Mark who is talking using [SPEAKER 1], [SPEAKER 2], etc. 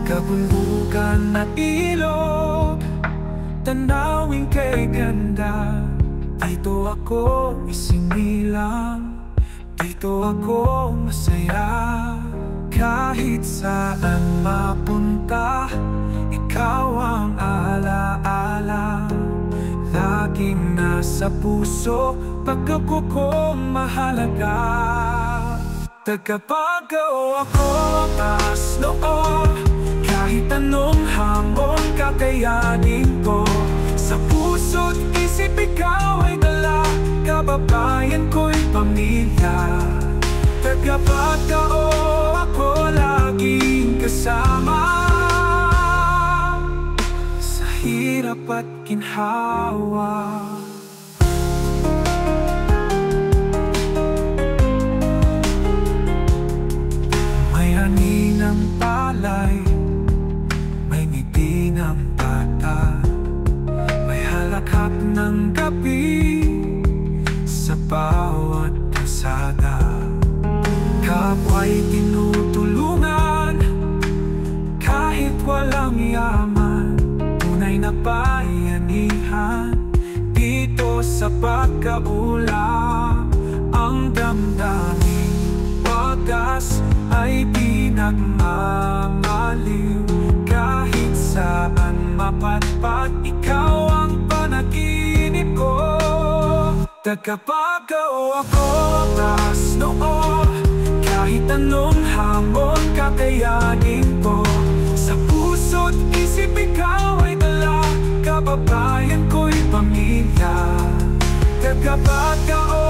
[SPEAKER 1] kabundukan at ilog, tanawin kay ganda. Dito ako isinilang, dito ako masaya. Kahit saan mapunta, ikaw ang alaala. Laging nasa puso, pagkapo ko mahalaga. Tagapagaw ako, taas noo, kahit anong hamon kakayanin ko. Sa puso't isip ikaw ay dala, kababayan ko'y pamilya. Tagapagaw ako, laging kasama sa hirap at ginhawa. Ng palay, may ngiti ng bata, may halakhak ng gabi sa bawat kalsada. Kapwa'y tinutulungan kahit walang yaman, tunay na bayanihan dito sa pagkaulam. Ang damdaming wagas ay pinagmamaliw, kahit saan mapatpat, ikaw ang panaginip ko. Tagapagaw ako, taas noo, kahit anong hamon kakayanin ko. Sa puso't isip ikaw ay dala, kababayan ko'y pamilya. Tagapagaw